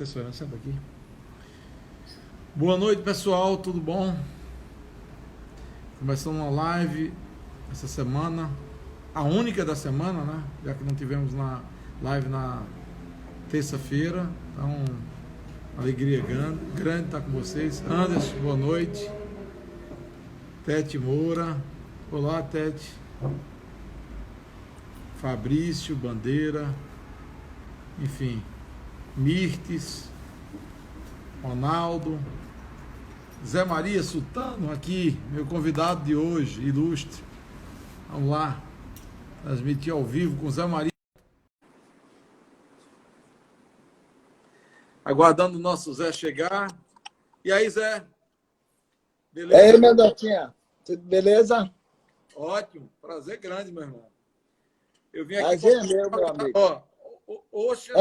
assessorando, senta aqui. Boa noite, pessoal, tudo bom? Começando uma live essa semana, a única da semana, né? Já que não tivemos na live na terça-feira, então alegria grande estar com vocês. Anderson, boa noite. Tete Moura, olá Tete. Fabrício, Bandeira, enfim, Mirtes, Ronaldo, Zé Maria Sultano aqui, meu convidado de hoje, ilustre. Vamos lá, transmitir ao vivo com Zé Maria. Aguardando o nosso Zé chegar. E aí, Zé? Beleza? E aí, meu Dotinha? Tudo beleza? Ótimo, prazer grande, meu irmão. Eu vim aqui prazer é meu, meu amigo. Ó, Oxa,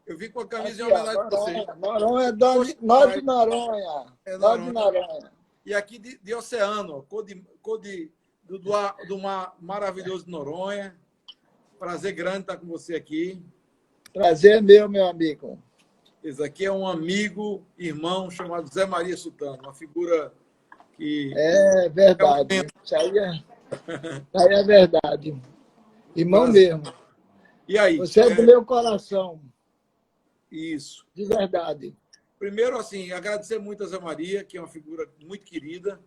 eu vim com a camisa aqui, em homenagem a você. Noronha, nós de Noronha. É nós de Noronha. E aqui de Oceano, cor do mar maravilhoso de Noronha. Prazer grande estar com você aqui. Prazer é meu amigo. Esse aqui é um amigo, irmão, chamado Zé Maria Sultano, uma figura que... É verdade. Isso aí é verdade. Irmão mesmo. E aí? Você é do meu coração. Isso. De verdade. Primeiro, assim, agradecer muito a Zé Maria, que é uma figura muito querida.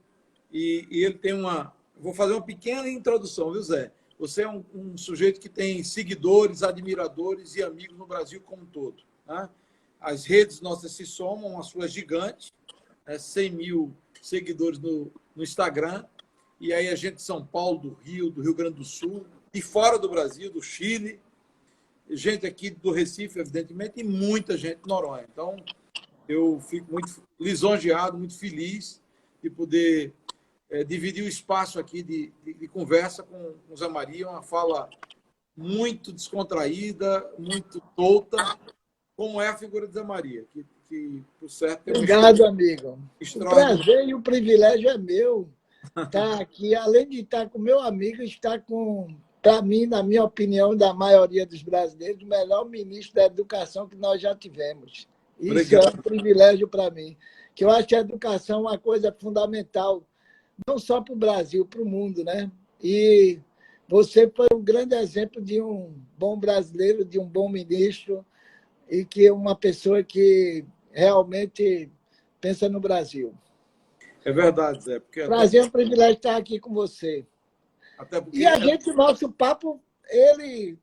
E ele tem uma... Vou fazer uma pequena introdução, viu, Zé? Você é um sujeito que tem seguidores, admiradores e amigos no Brasil como um todo. Né? As redes nossas se somam, as suas gigantes, 100 mil seguidores no Instagram. E aí a gente de São Paulo, do Rio Grande do Sul, de fora do Brasil, do Chile, gente aqui do Recife, evidentemente, e muita gente de Noronha. Então, eu fico muito lisonjeado, muito feliz de poder dividir o espaço aqui de conversa com o Zé Maria, uma fala muito descontraída, muito solta, como é a figura de Zé Maria, que por certo... Obrigado, amigo. O prazer e o privilégio é meu estar aqui, além de estar com meu amigo, estar com... Para mim, na minha opinião, da maioria dos brasileiros, o melhor ministro da educação que nós já tivemos. Isso Obrigado. É um privilégio para mim, que eu acho que a educação é uma coisa fundamental, não só para o Brasil, para o mundo, né? E você foi um grande exemplo de um bom brasileiro, de um bom ministro, e que é uma pessoa que realmente pensa no Brasil. É verdade, Zé. Prazer, é um privilégio estar aqui com você. E a gente, nosso papo, ele,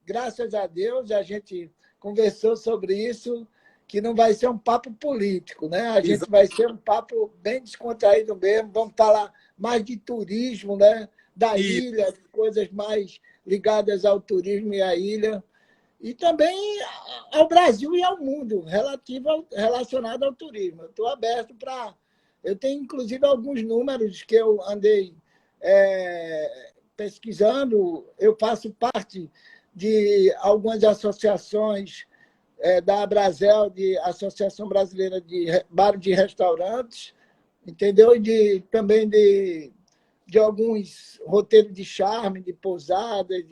graças a Deus, a gente conversou sobre isso, que não vai ser um papo político, né? A gente vai ser um papo bem descontraído mesmo, vamos falar mais de turismo, né? Da ilha, coisas mais ligadas ao turismo e à ilha, e também ao Brasil e ao mundo, relacionado ao turismo. Eu estou aberto para... Eu tenho, inclusive, alguns números que eu andei pesquisando. Eu faço parte de algumas associações da Abrazel, de Associação Brasileira de Bares e Restaurantes, entendeu? E também de alguns roteiros de charme, de pousadas,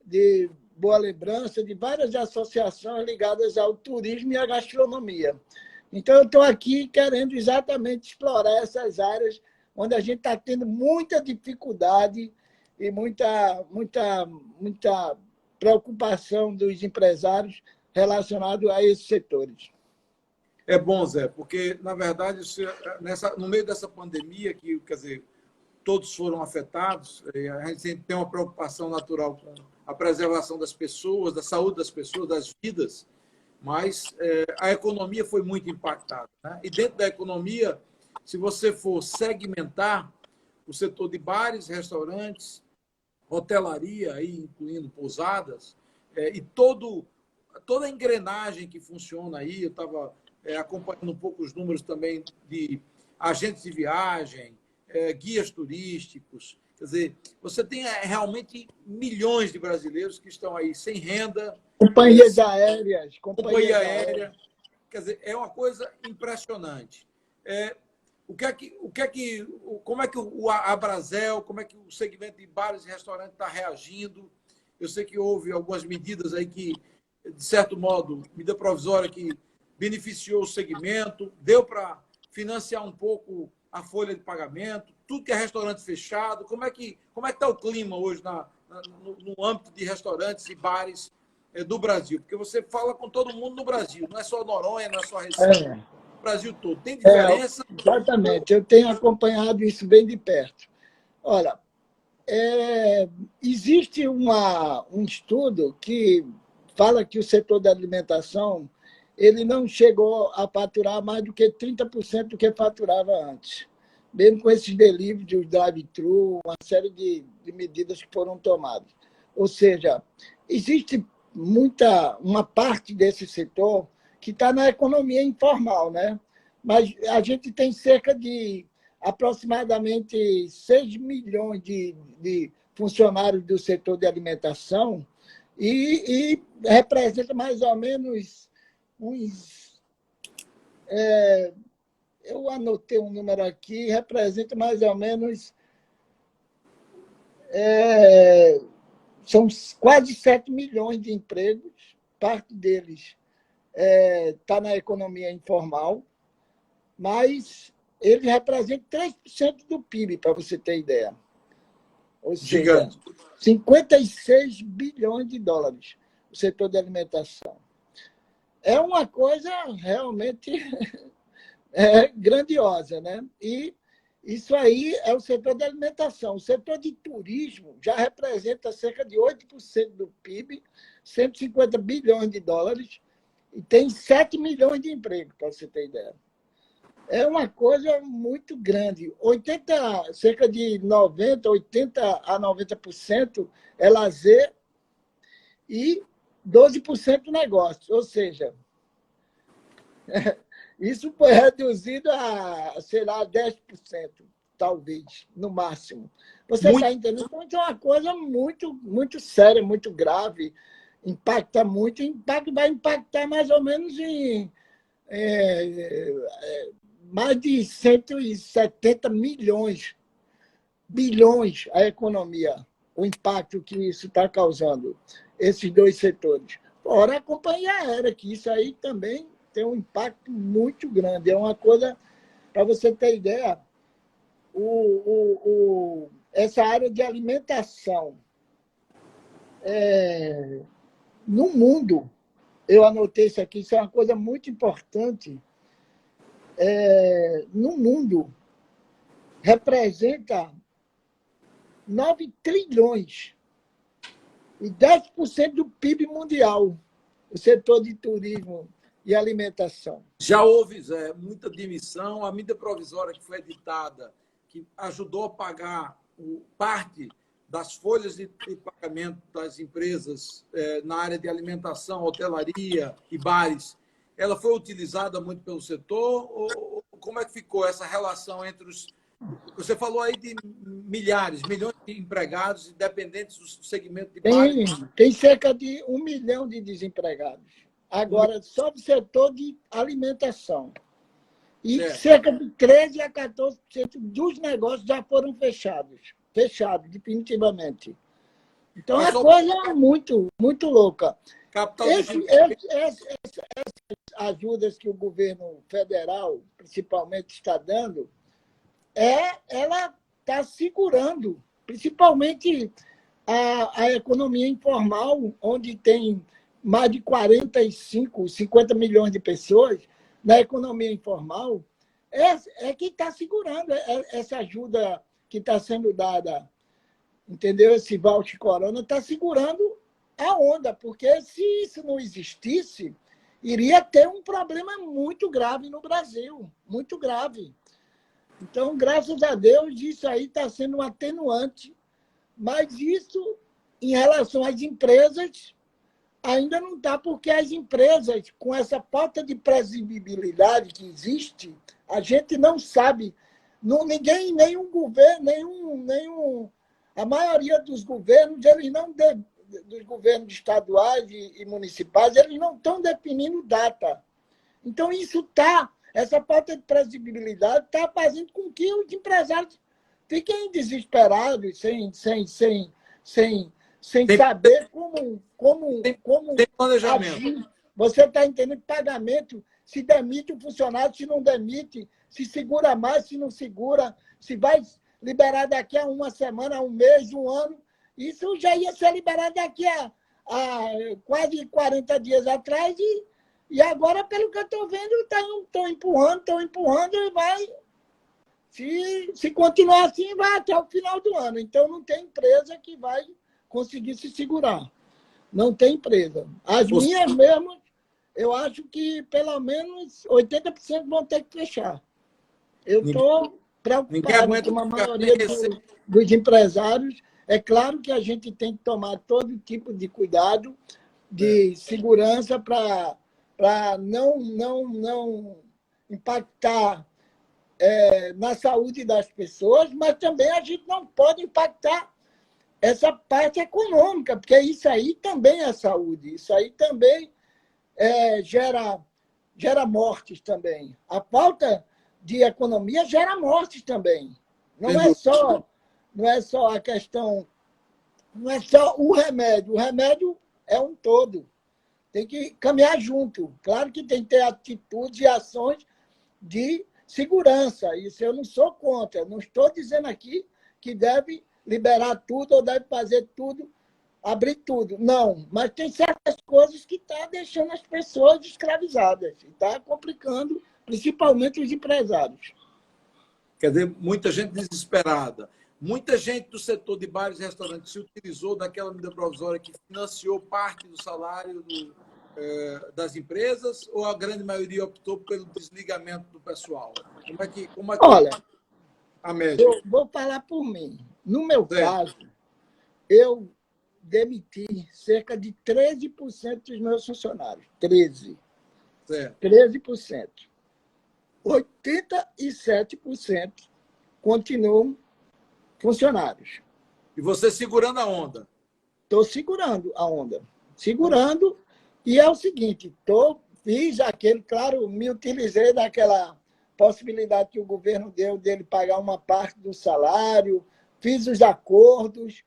de boa lembrança, de várias associações ligadas ao turismo e à gastronomia. Então, eu estou aqui querendo exatamente explorar essas áreas onde a gente está tendo muita dificuldade e muita preocupação dos empresários relacionados a esses setores. É bom, Zé, porque, na verdade, no meio dessa pandemia, que, quer dizer, todos foram afetados, a gente tem uma preocupação natural com a preservação das pessoas, da saúde das pessoas, das vidas, mas a economia foi muito impactada. Né? E dentro da economia, se você for segmentar o setor de bares, restaurantes, hotelaria, aí, incluindo pousadas, e toda a engrenagem que funciona aí, eu estava acompanhando um pouco os números também de agentes de viagem, guias turísticos. Quer dizer, você tem realmente milhões de brasileiros que estão aí sem renda. Companhias aéreas. Companhia aérea. Quer dizer, é uma coisa impressionante. Como é que a Abrazel, como é que o segmento de bares e restaurantes está reagindo? Eu sei que houve algumas medidas aí que de certo modo, medida provisória que beneficiou o segmento, deu para financiar um pouco a folha de pagamento, tudo que é restaurante fechado. Como é que está o clima hoje no âmbito de restaurantes e bares do Brasil? Porque você fala com todo mundo no Brasil, não é só Noronha, não é só Recife, o Brasil todo. Tem diferença? Exatamente, eu tenho acompanhado isso bem de perto. Olha, existe um estudo que fala que o setor da alimentação ele não chegou a faturar mais do que 30% do que faturava antes, mesmo com esses delivery, drive-thru, uma série de medidas que foram tomadas. Ou seja, existe uma parte desse setor que está na economia informal, né? Mas a gente tem cerca de aproximadamente 6 milhões de funcionários do setor de alimentação e representa mais ou menos uns... eu anotei um número aqui, representa mais ou menos... são quase 7 milhões de empregos, parte deles está na economia informal, mas ele representa 3% do PIB, para você ter ideia. Ou seja, gigante. 56 bilhões de dólares o setor de alimentação. É uma coisa realmente grandiosa, né? E isso aí é o setor da alimentação. O setor de turismo já representa cerca de 8% do PIB, 150 bilhões de dólares, e tem 7 milhões de empregos, para você ter ideia. É uma coisa muito grande. Cerca de 80% a 90% é lazer e 12% negócio. Ou seja, isso foi reduzido a, sei lá, 10%, talvez, no máximo. Você está entendendo? Então, é uma coisa muito, muito séria, muito grave, impacta muito, vai impactar mais ou menos em mais de 170 bilhões a economia, o impacto que isso está causando, esses dois setores. Fora a companhia aérea, que isso aí também tem um impacto muito grande. É uma coisa, para você ter ideia, essa área de alimentação no mundo, eu anotei isso aqui, isso é uma coisa muito importante, no mundo, representa 9 trilhões e 10% do PIB mundial, o setor de turismo e alimentação. Já houve, Zé, muita demissão. A medida provisória que foi editada, que ajudou a pagar parte das folhas de pagamento das empresas na área de alimentação, hotelaria e bares, ela foi utilizada muito pelo setor? Ou como é que ficou essa relação entre os... Você falou aí de milhões de empregados e dependentes do segmento de bares. Tem cerca de 1 milhão de desempregados. Agora, só do setor de alimentação. E cerca de 13% a 14% dos negócios já foram fechados, definitivamente. Então, é uma coisa muito, muito louca. Essas ajudas que o governo federal, principalmente, está dando, ela está segurando, principalmente a economia informal, onde tem mais de 45, 50 milhões de pessoas na economia informal, que está segurando essa ajuda que está sendo dada, entendeu? Esse voucher corona está segurando a onda, porque se isso não existisse, iria ter um problema muito grave no Brasil, muito grave. Então, graças a Deus, isso aí está sendo um atenuante, mas isso, em relação às empresas, ainda não está, porque as empresas, com essa falta de previsibilidade que existe, a gente não sabe, nenhum governo, a maioria dos governos, dos governos estaduais e municipais, eles não estão definindo data. Então, essa falta de previsibilidade está fazendo com que os empresários fiquem desesperados, sem sem saber como tem planejamento. agir. Você está entendendo? Pagamento, se demite o funcionário, se não demite, se segura mais, se não segura, se vai liberar daqui a uma semana, um mês, um ano. Isso já ia ser liberado daqui a quase 40 dias atrás e agora, pelo que eu estou vendo, estão empurrando e vai. Se continuar assim, vai até o final do ano. Então, não tem empresa que vai conseguir se segurar. Não tem empresa. As minhas mesmo, eu acho que pelo menos 80% vão ter que fechar. Eu estou preocupado com a maioria dos empresários. É claro que a gente tem que tomar todo tipo de cuidado, de segurança para não impactar na saúde das pessoas, mas também a gente não pode impactar essa parte econômica, porque isso aí também é saúde, isso aí também gera mortes também. A falta de economia gera mortes também. Não é só a questão, não é só o remédio é um todo. Tem que caminhar junto. Claro que tem que ter atitudes e ações de segurança. Isso eu não sou contra. Não estou dizendo aqui que deve liberar tudo ou deve fazer tudo, abrir tudo. Não, mas tem certas coisas que estão deixando as pessoas escravizadas. Está complicando, principalmente os empresários. Quer dizer, muita gente desesperada. Muita gente do setor de bares e restaurantes se utilizou daquela medida provisória que financiou parte do salário das empresas, ou a grande maioria optou pelo desligamento do pessoal? Como é que Olha, a média? Eu vou falar por mim. No meu caso, eu demiti cerca de 13% dos meus funcionários. 13%. Certo. 13%. 87% continuam funcionários. E você segurando a onda? Estou segurando a onda. Segurando. E é o seguinte, fiz aquele, claro, me utilizei daquela possibilidade que o governo deu dele pagar uma parte do salário, fiz os acordos,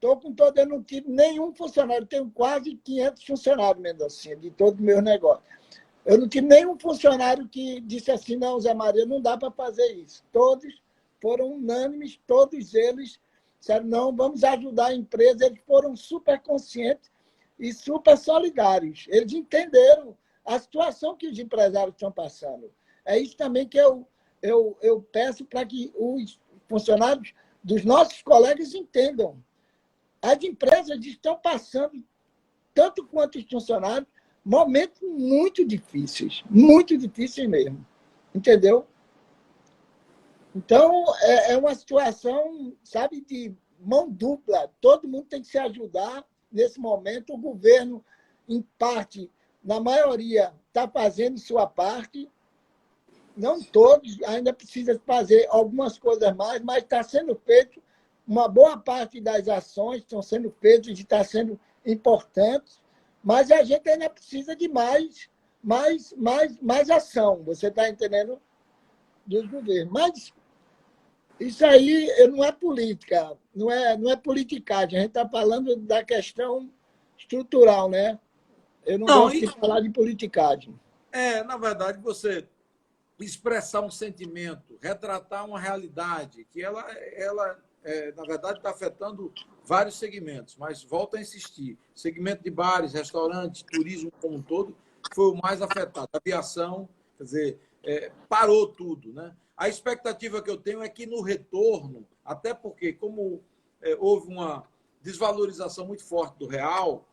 eu não tive nenhum funcionário, tenho quase 500 funcionários, Mendoncinha, de todo o meu negócio. Eu não tive nenhum funcionário que disse assim, não, Zé Maria, não dá para fazer isso. Todos foram unânimes, todos eles disseram, não, vamos ajudar a empresa, eles foram super conscientes e super solidários. Eles entenderam a situação que os empresários estão passando. É isso também que eu peço para que os funcionários dos nossos colegas entendam. As empresas estão passando, tanto quanto os funcionários, momentos muito difíceis mesmo. Entendeu? Então, é uma situação, sabe, de mão dupla. Todo mundo tem que se ajudar nesse momento. O governo, em parte, na maioria, está fazendo sua parte. Não todos, ainda precisa fazer algumas coisas mais, mas está sendo feito. Uma boa parte das ações estão sendo feitas e está sendo importantes, mas a gente ainda precisa de mais ação. Você está entendendo? Dos governos. Mas isso aí não é política, não é politicagem. A gente está falando da questão estrutural, né? Eu não gosto de falar de politicagem. Na verdade, você expressar um sentimento, retratar uma realidade, que ela na verdade, está afetando vários segmentos, mas volto a insistir, segmento de bares, restaurantes, turismo como um todo, foi o mais afetado. A aviação, quer dizer, parou tudo, né? A expectativa que eu tenho é que no retorno, até porque como houve uma desvalorização muito forte do real,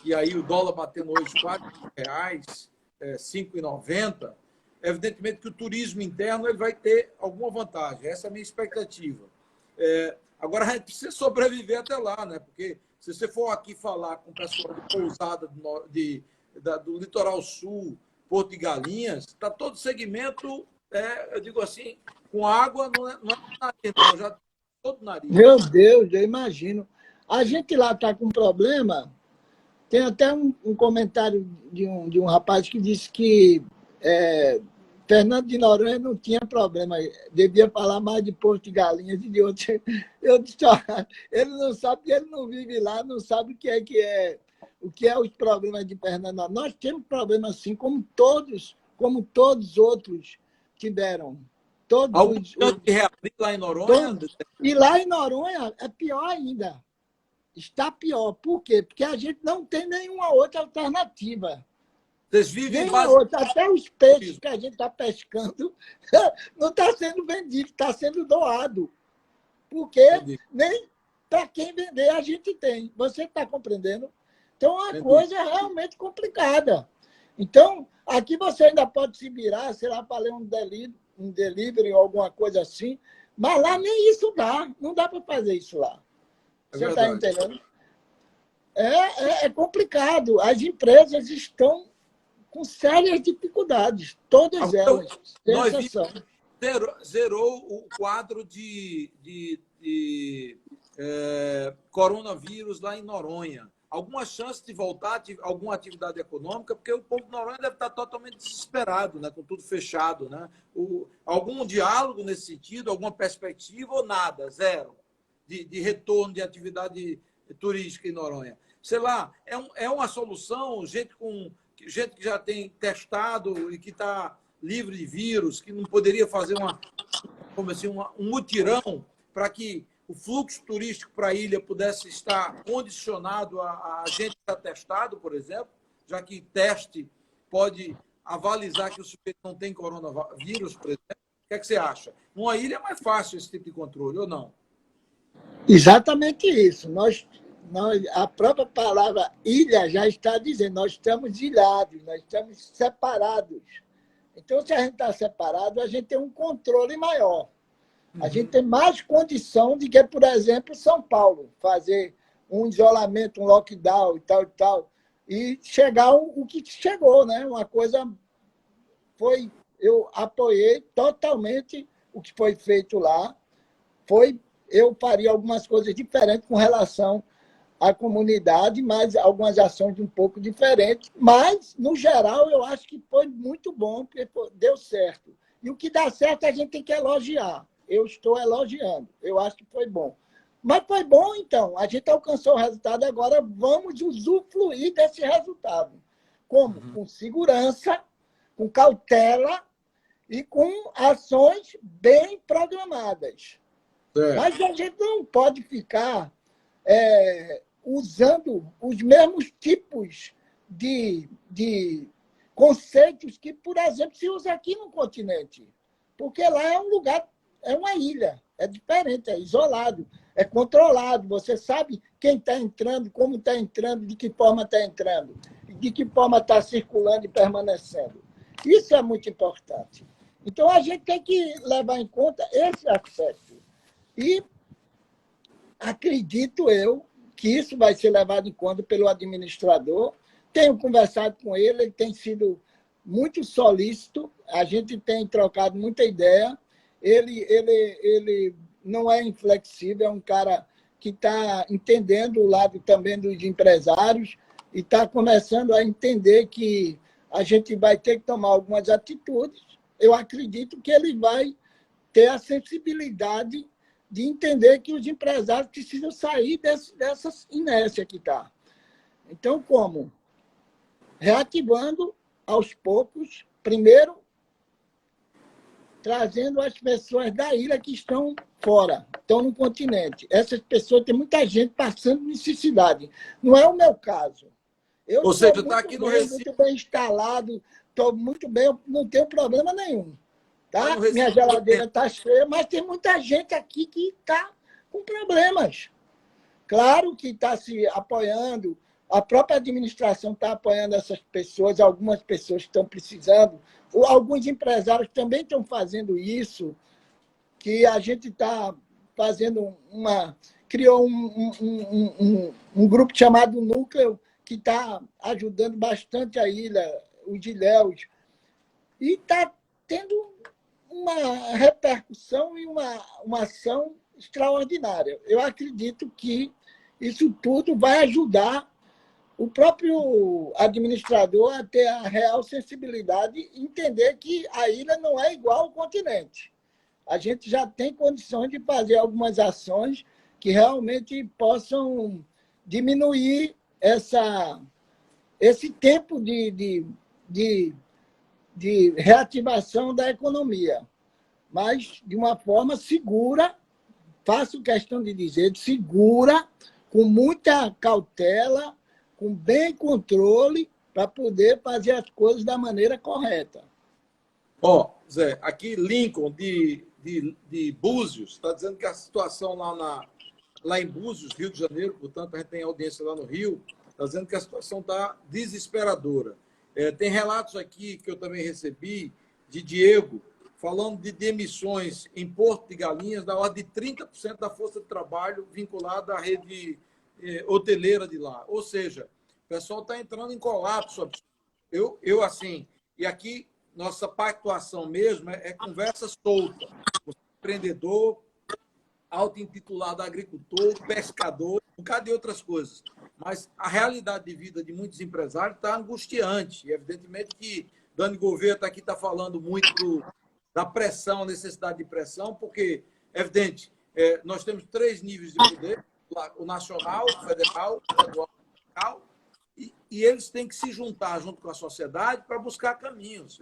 e aí o dólar batendo hoje R$4, R$5,90, evidentemente que o turismo interno ele vai ter alguma vantagem. Essa é a minha expectativa. Agora, a gente precisa sobreviver até lá, né? Porque se você for aqui falar com o pessoal de Pousada do Litoral Sul, Porto de Galinhas, está todo segmento, eu digo assim, com água, não é nariz, não, já todo nariz. Meu Deus, eu imagino. A gente lá está com um problema. Tem até um comentário de um rapaz que disse que Fernando de Noronha não tinha problema. Devia falar mais de Porto de Galinhas e de outros. Eu disse, ele não sabe, porque ele não vive lá, não sabe o que é os problemas de Fernando. Nós temos problemas assim, como todos os outros tiveram. Algum chance de reabrir lá em Noronha? Todos. E lá em Noronha é pior ainda. Está pior. Por quê? Porque a gente não tem nenhuma outra alternativa. Vocês vivem outra. Até os peixes que a gente está pescando não está sendo vendido, está sendo doado. Porque nem para quem vender a gente tem. Você está compreendendo? Então, é uma coisa realmente complicada. Então, aqui você ainda pode se virar, sei lá, para ler um delivery ou alguma coisa assim, mas lá nem isso dá. Não dá para fazer isso lá. Você está entendendo? É complicado. As empresas estão com sérias dificuldades, todas elas, sem exceção. Zerou o quadro de coronavírus lá em Noronha. Alguma chance de voltar a alguma atividade econômica? Porque o povo de Noronha deve estar totalmente desesperado, né? Com tudo fechado. Né? Algum diálogo nesse sentido, alguma perspectiva ou nada? Zero de retorno de atividade turística em Noronha. Sei lá, é uma solução, gente que já tem testado e que está livre de vírus, que não poderia fazer um mutirão para que o fluxo turístico para a ilha pudesse estar condicionado a gente que está testado, por exemplo, já que teste pode avalizar que o sujeito não tem coronavírus, por exemplo. O que é que você acha? Numa ilha é mais fácil esse tipo de controle, ou não? Exatamente isso. A própria palavra ilha já está dizendo, nós estamos ilhados, nós estamos separados. Então, se a gente está separado, a gente tem um controle maior. A gente tem mais condição de que, por exemplo, São Paulo, fazer um isolamento, um lockdown e tal, e chegar o que chegou, né? Uma coisa foi... Eu apoiei totalmente o que foi feito lá. Eu faria algumas coisas diferentes com relação à comunidade, mas algumas ações um pouco diferentes. Mas, no geral, eu acho que foi muito bom, porque deu certo. E o que dá certo a gente tem que elogiar. Eu estou elogiando. Eu acho que foi bom. Mas foi bom, então. A gente alcançou o resultado, agora vamos usufruir desse resultado. Como? Com segurança, com cautela e com ações bem programadas. Mas a gente não pode ficar usando os mesmos tipos de conceitos que, por exemplo, se usa aqui no continente. Porque lá é um lugar, é uma ilha, é diferente, é isolado, é controlado. Você sabe quem está entrando, como está entrando, de que forma está entrando, de que forma está circulando e permanecendo. Isso é muito importante. Então, a gente tem que levar em conta esse aspecto. E acredito eu que isso vai ser levado em conta pelo administrador. Tenho conversado com ele, ele tem sido muito solícito, a gente tem trocado muita ideia. Ele não é inflexível, é um cara que está entendendo o lado também dos empresários e está começando a entender que a gente vai ter que tomar algumas atitudes. Eu acredito que ele vai ter a sensibilidade de entender que os empresários precisam sair dessa inércia que está. Então, como? Reativando aos poucos, primeiro, trazendo as pessoas da ilha que estão fora, estão no continente. Essas pessoas, tem muita gente passando necessidade. Não é o meu caso. Ou seja, está aqui no Recife. Muito bem instalado, estou muito bem, não tenho problema nenhum. Tá? Minha geladeira está cheia, mas tem muita gente aqui que está com problemas. Claro que está se apoiando, a própria administração está apoiando essas pessoas, algumas pessoas estão precisando, alguns empresários também estão fazendo isso, que a gente está fazendo criou um grupo chamado Núcleo, que está ajudando bastante a ilha, os ilhéus, e está tendo uma repercussão e uma ação extraordinária. Eu acredito que isso tudo vai ajudar o próprio administrador a ter a real sensibilidade e entender que a ilha não é igual ao continente. A gente já tem condições de fazer algumas ações que realmente possam diminuir esse tempo de reativação da economia, mas de uma forma segura, faço questão de dizer, segura, com muita cautela, com bem controle, para poder fazer as coisas da maneira correta. Ó, Zé, aqui Lincoln, de Búzios, está dizendo que a situação lá em Búzios, Rio de Janeiro, portanto, a gente tem audiência lá no Rio, está dizendo que a situação está desesperadora. Tem relatos aqui que eu também recebi de Diego, falando de demissões em Porto de Galinhas, da ordem de 30% da força de trabalho vinculada à rede hoteleira de lá. Ou seja, o pessoal está entrando em colapso. Eu assim, e aqui nossa pactuação mesmo é conversa solta. Empreendedor, auto-intitulado agricultor, pescador, um bocado de outras coisas. Mas a realidade de vida de muitos empresários está angustiante. E, evidentemente, que Dani Gouveia está falando muito da pressão, a necessidade de pressão, porque, é evidente, nós temos 3 níveis de poder, o nacional, o federal, o estadual, o local, e eles têm que se juntar junto com a sociedade para buscar caminhos.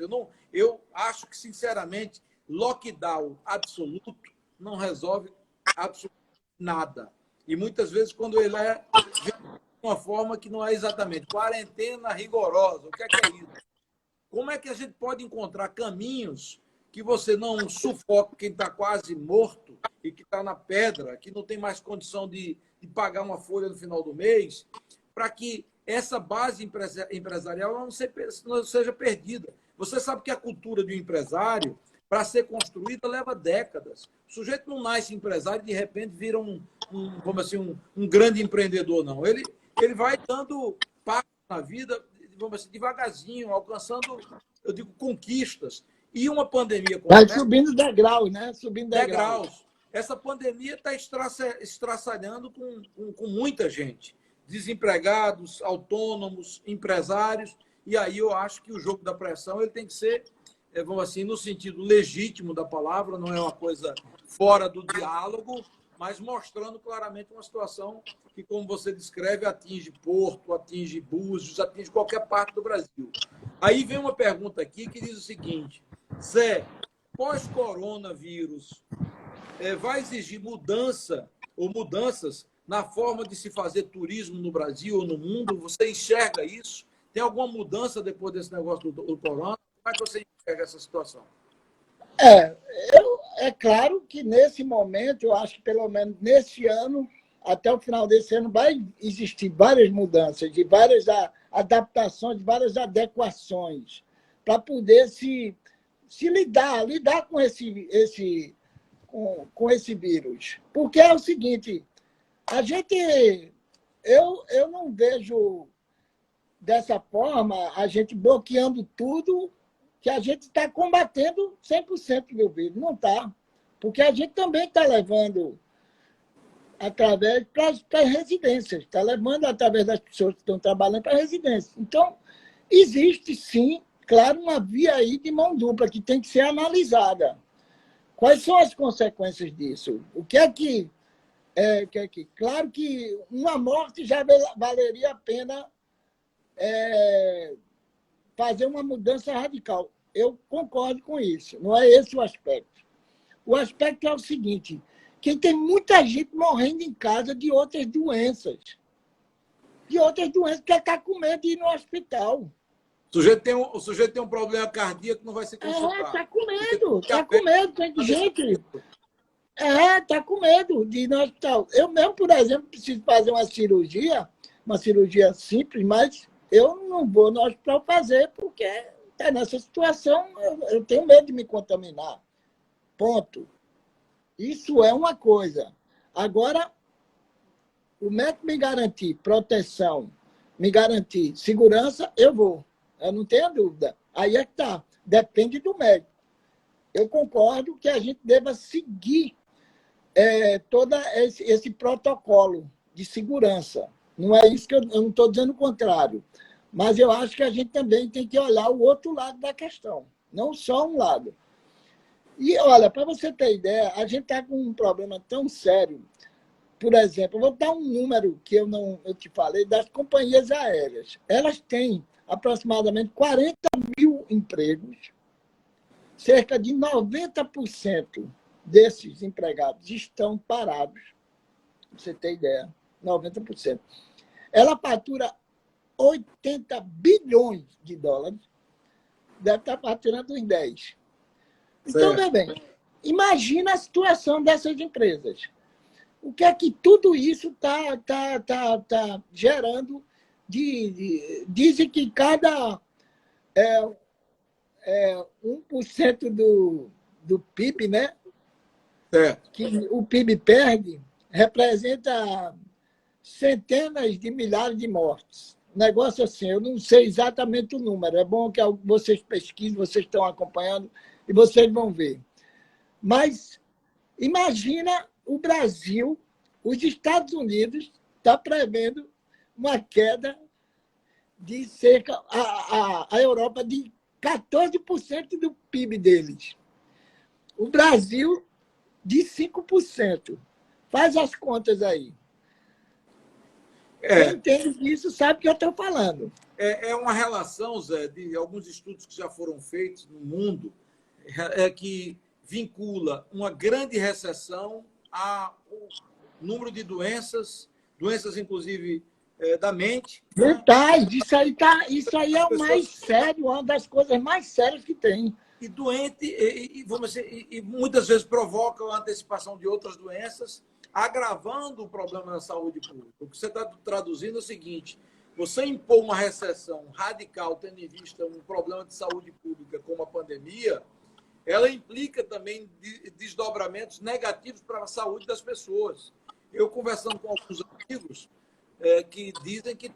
Eu acho que, sinceramente, lockdown absoluto não resolve absolutamente nada. E muitas vezes, quando ele é de uma forma que não é exatamente quarentena rigorosa, o que é isso? Como é que a gente pode encontrar caminhos que você não sufoque quem está quase morto e que está na pedra, que não tem mais condição de pagar uma folha no final do mês, para que essa base empresarial não seja perdida? Você sabe que a cultura de um empresário, para ser construída, leva décadas. O sujeito não nasce empresário e, de repente, vira um grande empreendedor, não. Ele vai dando passos na vida, vamos assim, devagarzinho, alcançando, eu digo, conquistas. E uma pandemia como vai subindo degraus, né? Subindo degraus. Essa pandemia está estraçalhando com muita gente. Desempregados, autônomos, empresários. E aí eu acho que o jogo da pressão ele tem que ser, vamos assim, no sentido legítimo da palavra, não é uma coisa fora do diálogo, mas mostrando claramente uma situação que, como você descreve, atinge Porto, atinge Búzios, atinge qualquer parte do Brasil. Aí vem uma pergunta aqui que diz o seguinte: Zé, pós-coronavírus, vai exigir mudança ou mudanças na forma de se fazer turismo no Brasil ou no mundo? Você enxerga isso? Tem alguma mudança depois desse negócio do corona? Como é que você enxerga essa situação? É claro que nesse momento, eu acho que pelo menos nesse ano, até o final desse ano, vai existir várias mudanças, de várias adaptações, de várias adequações, para poder se lidar com esse vírus. Porque é o seguinte, eu não vejo dessa forma a gente bloqueando tudo, que a gente está combatendo 100% do vírus. Não está. Porque a gente também está levando através para as residências, está levando através das pessoas que estão trabalhando para as residências. Então, existe, sim, claro, uma via aí de mão dupla que tem que ser analisada. Quais são as consequências disso? O que é que... claro que uma morte já valeria a pena fazer uma mudança radical. Eu concordo com isso. Não é esse o aspecto. O aspecto é o seguinte, que tem muita gente morrendo em casa de outras doenças. De outras doenças, que está com medo de ir no hospital. O sujeito tem um problema cardíaco que não vai ser consultado. Está com medo. Está com medo. Tem gente... está com medo de ir no hospital. Eu mesmo, por exemplo, preciso fazer uma cirurgia simples, mas eu não vou no hospital fazer, porque está nessa situação, eu tenho medo de me contaminar. Ponto. Isso é uma coisa. Agora, o médico me garantir proteção, me garantir segurança, eu vou. Eu não tenho dúvida. Aí é que está. Depende do médico. Eu concordo que a gente deva seguir todo esse protocolo de segurança. Não é isso que eu não estou dizendo o contrário. Mas eu acho que a gente também tem que olhar o outro lado da questão, não só um lado. E, olha, para você ter ideia, a gente está com um problema tão sério. Por exemplo, eu vou dar um número que eu te falei, das companhias aéreas. Elas têm aproximadamente 40 mil empregos, cerca de 90% desses empregados estão parados, para você ter ideia, 90%. Ela fatura 80 bilhões de dólares, deve estar faturando uns 10. Então, veja bem, imagina a situação dessas empresas. O que é que tudo isso está gerando? Dizem que cada 1% do PIB, né? Que o PIB perde, representa centenas de milhares de mortes. Negócio assim, eu não sei exatamente o número. É bom que vocês pesquisem, vocês estão acompanhando e vocês vão ver. Mas imagina o Brasil, os Estados Unidos está prevendo uma queda de cerca, a Europa, de 14% do PIB deles. O Brasil, de 5%. Faz as contas aí. Quem entende isso sabe o que eu estou falando. É uma relação, Zé, de alguns estudos que já foram feitos no mundo, que vincula uma grande recessão ao número de doenças inclusive da mente. Verdade, isso aí é o mais sério, uma das coisas mais sérias que tem. E doente, vamos dizer, e muitas vezes provoca a antecipação de outras doenças, agravando o problema da saúde pública. O que você está traduzindo é o seguinte: você impor uma recessão radical, tendo em vista um problema de saúde pública como a pandemia, ela implica também desdobramentos negativos para a saúde das pessoas. Eu, conversando com alguns amigos que dizem que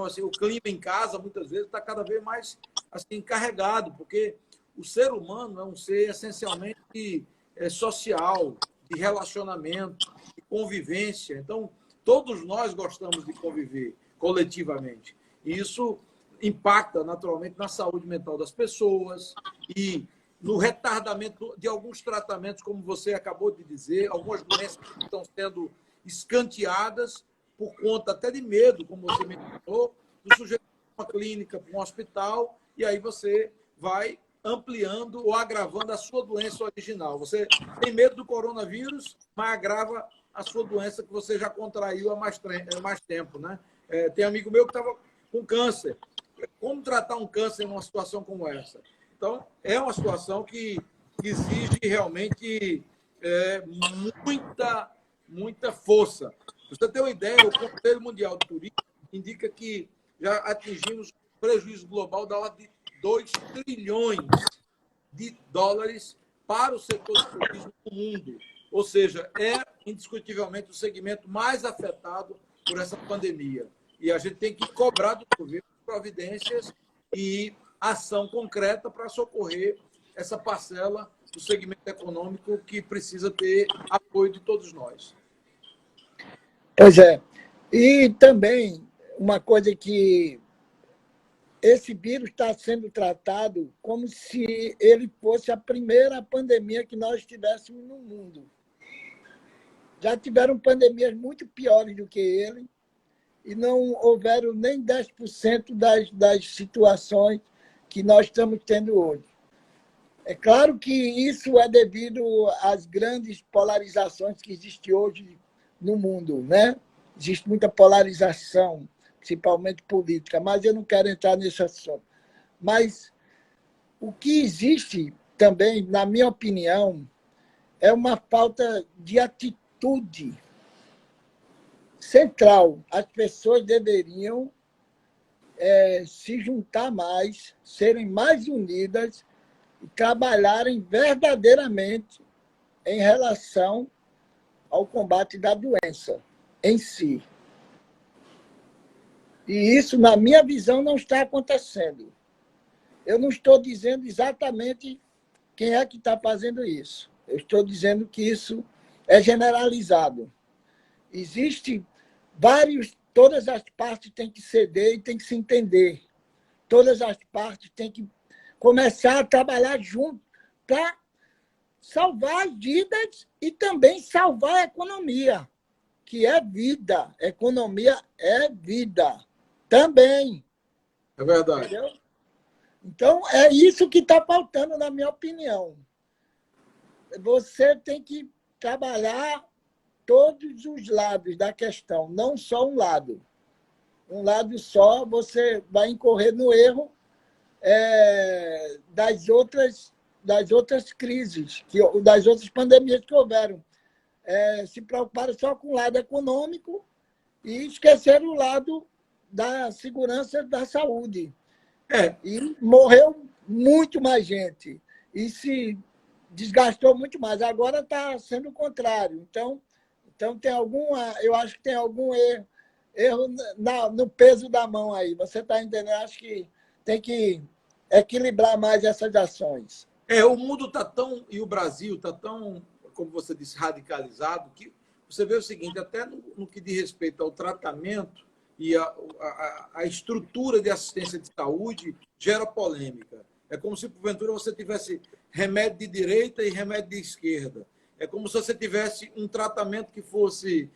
assim, o clima em casa, muitas vezes, está cada vez mais assim, carregado, porque o ser humano é um ser essencialmente social, de relacionamento, de convivência. Então, todos nós gostamos de conviver coletivamente. E isso impacta, naturalmente, na saúde mental das pessoas e no retardamento de alguns tratamentos, como você acabou de dizer, algumas doenças que estão sendo escanteadas por conta até de medo, como você mencionou, do sujeito para uma clínica, para um hospital, e aí você vai ampliando ou agravando a sua doença original. Você tem medo do coronavírus, mas agrava a sua doença que você já contraiu há mais tempo, né? Tem amigo meu que estava com câncer. Como tratar um câncer numa situação como essa? Então, é uma situação que exige realmente muita força. Para você ter uma ideia, o Conselho Mundial de Turismo indica que já atingimos um prejuízo global da ordem de 2 trilhões de dólares para o setor de turismo no mundo. Ou seja, é indiscutivelmente o segmento mais afetado por essa pandemia. E a gente tem que cobrar do governo providências e ação concreta para socorrer essa parcela do segmento econômico que precisa ter apoio de todos nós. Pois é. E também uma coisa que esse vírus está sendo tratado como se ele fosse a primeira pandemia que nós tivéssemos no mundo. Já tiveram pandemias muito piores do que ele e não houveram nem 10% das situações que nós estamos tendo hoje. É claro que isso é devido às grandes polarizações que existem hoje no mundo, né? Existe muita polarização, principalmente política, mas eu não quero entrar nesse assunto. Mas o que existe também, na minha opinião, é uma falta de atitude central. As pessoas deveriam se juntar mais, serem mais unidas e trabalharem verdadeiramente em relação ao combate da doença em si. E isso, na minha visão, não está acontecendo. Eu não estou dizendo exatamente quem é que está fazendo isso. Eu estou dizendo que isso é generalizado. Existem vários todas as partes têm que ceder e têm que se entender. Todas as partes têm que começar a trabalhar junto para salvar as vidas e também salvar a economia, que é vida. Economia é vida também. É verdade. Entendeu? Então, é isso que está faltando, na minha opinião. Você tem que trabalhar todos os lados da questão, não só um lado. Um lado só, você vai incorrer no erro das outras crises, das outras pandemias que houveram. Se preocuparam só com o lado econômico e esqueceram o lado da segurança da saúde. E morreu muito mais gente. E se desgastou muito mais. Agora está sendo o contrário. Então eu acho que tem algum erro no peso da mão aí. Você está entendendo? Eu acho que tem que equilibrar mais essas ações. O mundo está tão, e o Brasil está tão, como você disse, radicalizado, que você vê o seguinte, até no que diz respeito ao tratamento e a estrutura de assistência de saúde gera polêmica. É como se, porventura, você tivesse remédio de direita e remédio de esquerda. É como se você tivesse um tratamento que fosse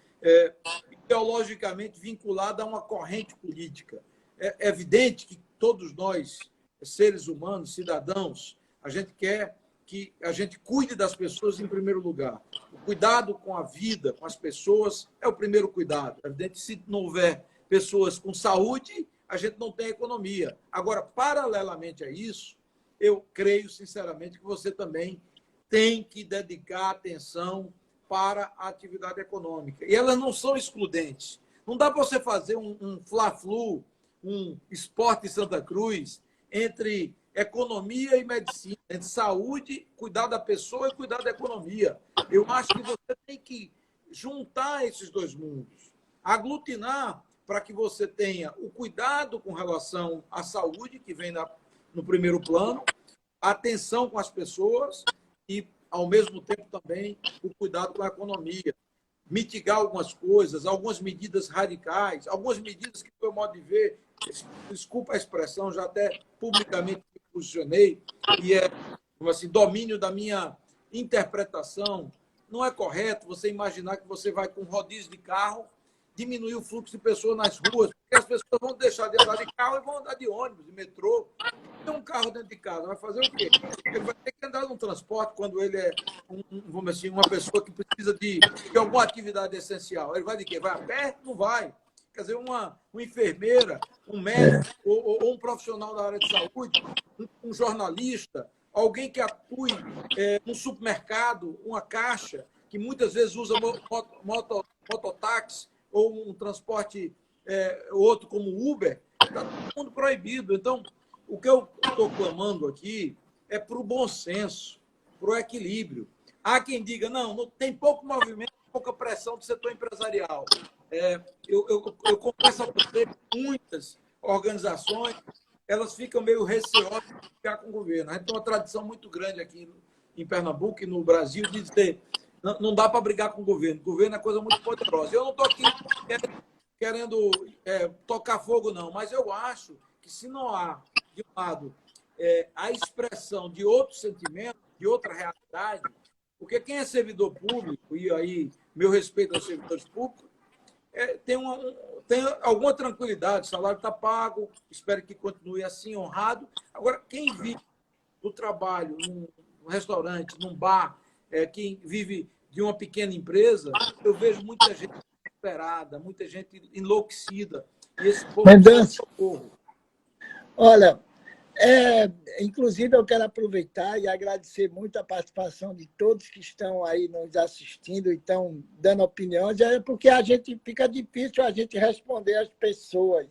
ideologicamente vinculado a uma corrente política. É evidente que todos nós, seres humanos, cidadãos, a gente quer que a gente cuide das pessoas em primeiro lugar. O cuidado com a vida, com as pessoas, é o primeiro cuidado. É evidente que se não houver pessoas com saúde, a gente não tem economia. Agora, paralelamente a isso, eu creio, sinceramente, que você também tem que dedicar atenção para a atividade econômica. E elas não são excludentes. Não dá para você fazer um fla-flu, um esporte Santa Cruz, entre economia e medicina, entre saúde, cuidar da pessoa e cuidar da economia. Eu acho que você tem que juntar esses dois mundos, aglutinar para que você tenha o cuidado com relação à saúde, que vem no primeiro plano, a atenção com as pessoas e, ao mesmo tempo, também o cuidado com a economia. Mitigar algumas coisas, algumas medidas radicais, algumas medidas que, do meu modo de ver, desculpa a expressão, já até publicamente me posicionei, e assim, domínio da minha interpretação. Não é correto você imaginar que você vai com rodízio de carro diminuir o fluxo de pessoas nas ruas, porque as pessoas vão deixar de andar de carro e vão andar de ônibus, de metrô. Tem um carro dentro de casa, vai fazer o quê? Ele vai ter que andar num transporte quando ele é, vamos assim, uma pessoa que precisa de alguma atividade essencial. Ele vai de quê? Vai a pé? Não vai. Quer dizer, uma enfermeira, um médico ou um profissional da área de saúde, um jornalista, alguém que atue num supermercado, uma caixa, que muitas vezes usa mototáxi ou um transporte outro como Uber, está todo mundo proibido. Então, o que eu estou clamando aqui é para o bom senso, para o equilíbrio. Há quem diga, não tem pouco movimento, pouca pressão do setor empresarial. Eu confesso a você que muitas organizações elas ficam meio receosas de ficar com o governo. A gente tem uma tradição muito grande aqui em Pernambuco e no Brasil de dizer não dá para brigar com o governo. O governo é coisa muito poderosa. Eu não estou aqui querendo tocar fogo, não, mas eu acho que se não há, de um lado, a expressão de outro sentimento, de outra realidade, porque quem é servidor público, e aí meu respeito aos servidores públicos, tem alguma tranquilidade, o salário está pago, espero que continue assim, honrado. Agora, quem vive do trabalho num restaurante, num bar, quem vive de uma pequena empresa, eu vejo muita gente desesperada, muita gente enlouquecida, e esse povo precisa de socorro. Olha, inclusive eu quero aproveitar e agradecer muito a participação de todos que estão aí nos assistindo e estão dando opiniões, porque fica difícil a gente responder às pessoas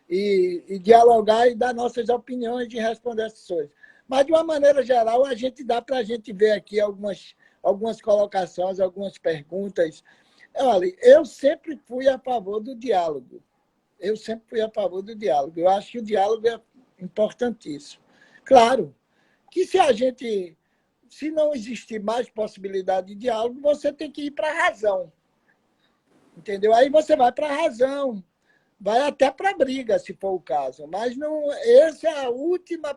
e dialogar e dar nossas opiniões e responder as pessoas. Mas, de uma maneira geral, dá para a gente ver aqui algumas colocações, algumas perguntas. Olha, eu sempre fui a favor do diálogo. Eu acho que o diálogo é importantíssimo. Claro que se não existir mais possibilidade de diálogo, você tem que ir para a razão. Entendeu? Aí você vai para a razão. vai até para a briga, se for o caso. Mas não, essa é a última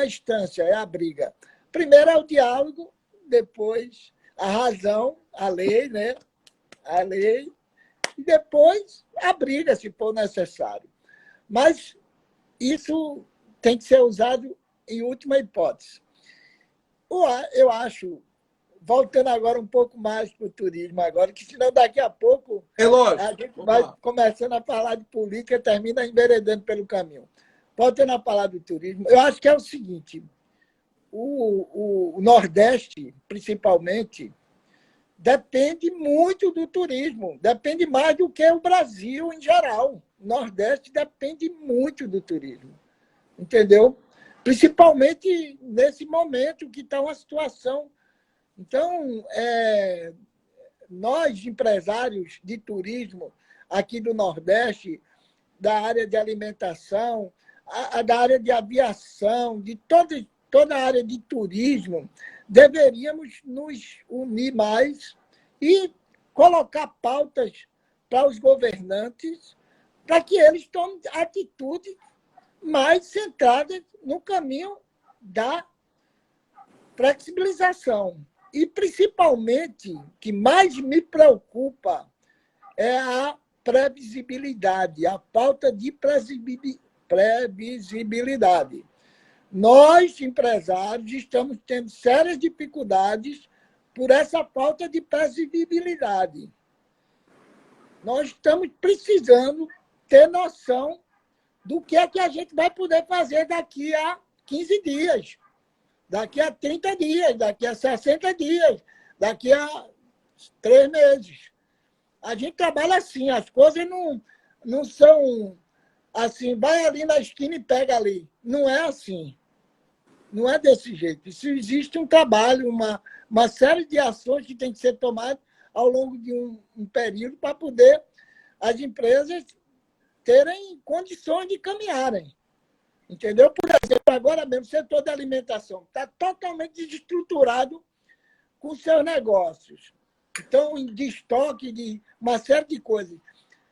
instância, é a briga. Primeiro é o diálogo, depois a razão, a lei, né? A lei, e depois a briga, se for necessário. Mas isso tem que ser usado em última hipótese. Eu acho, voltando agora um pouco mais para o turismo, agora, que senão daqui a pouco a gente vai começando a falar de política e termina enveredando pelo caminho. Voltando a falar do turismo, eu acho que é o seguinte, o Nordeste, principalmente, depende muito do turismo, depende mais do que o Brasil em geral. O Nordeste depende muito do turismo, entendeu? Principalmente nesse momento que está uma situação. Então, nós, empresários de turismo aqui do Nordeste, da área de alimentação, da área de aviação, de toda a área de turismo, deveríamos nos unir mais e colocar pautas para os governantes para que eles tomem atitudes mais centradas no caminho da flexibilização. E, principalmente, o que mais me preocupa é a previsibilidade, a falta de previsibilidade. Nós, empresários, estamos tendo sérias dificuldades por essa falta de previsibilidade. Nós estamos precisando ter noção do que é que a gente vai poder fazer daqui a 15 dias, daqui a 30 dias, daqui a 60 dias, daqui a 3 meses. A gente trabalha assim, as coisas não são assim, vai ali na esquina e pega ali. Não é assim. Não é desse jeito. Isso existe um trabalho, uma série de ações que tem que ser tomadas ao longo de um período para poder as empresas terem condições de caminharem. Entendeu? Por exemplo, agora mesmo, o setor da alimentação está totalmente desestruturado com seus negócios. Então, de estoque, de uma série de coisas.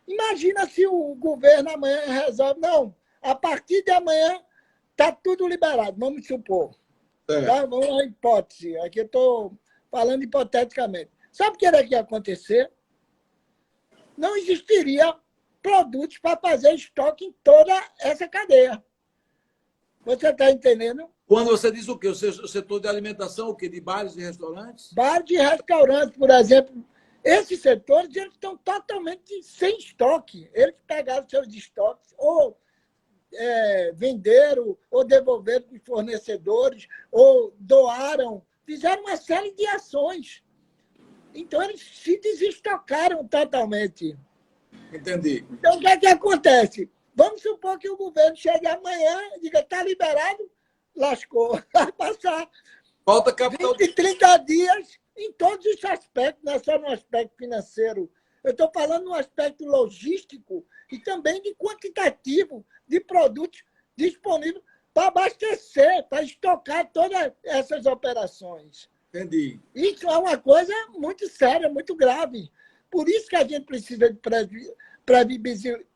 Imagina se o governo amanhã resolve, não, a partir de amanhã está tudo liberado, vamos supor. Tá? Vamos à hipótese, aqui eu estou falando hipoteticamente. Sabe o que era que ia acontecer? Não existiria produtos para fazer estoque em toda essa cadeia. Você está entendendo? Quando você diz o quê? O setor de alimentação, o quê? De bares e restaurantes? Bares e restaurantes, por exemplo. Esses setores eles estão totalmente sem estoque. Eles pegaram seus estoques ou venderam ou devolveram para os fornecedores ou doaram. Fizeram uma série de ações. Então, eles se desestocaram totalmente. Entendi. Então, o que é que acontece? Vamos supor que o governo chegue amanhã e diga, está liberado, lascou. Vai passar falta capital 20, 30 dias em todos os aspectos, não é só no aspecto financeiro. Eu estou falando no aspecto logístico e também de quantitativo de produtos disponíveis para abastecer, para estocar todas essas operações. Entendi. Isso é uma coisa muito séria, muito grave. Por isso que a gente precisa de previsibilidade.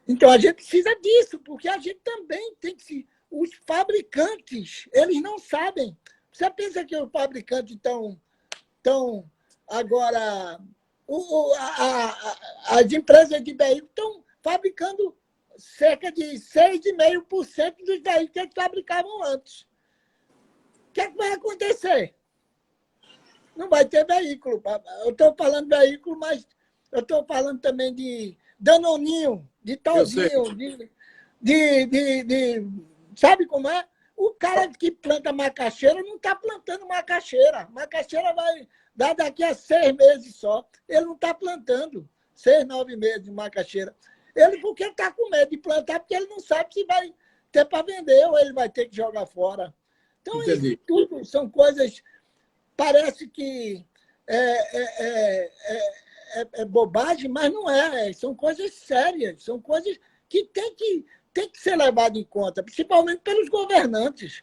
Então, a gente precisa disso, porque a gente também tem que se... Os fabricantes, eles não sabem. Você pensa que os fabricantes estão agora... As empresas de veículos estão fabricando cerca de 6,5% dos veículos que eles fabricavam antes. O que é que vai acontecer? Não vai ter veículo. Eu estou falando de veículo, mas eu estou falando também de Danoninho, de Talzinho, sabe como é? O cara que planta macaxeira não está plantando macaxeira. Macaxeira vai dar daqui a 6 meses só. Ele não está plantando 6, 9 meses de macaxeira. Ele porque está com medo de plantar, porque ele não sabe se vai ter para vender ou ele vai ter que jogar fora. Então, isso tudo são coisas... Parece que é bobagem, mas não é. São coisas sérias, são coisas que tem que ser levadas em conta, principalmente pelos governantes.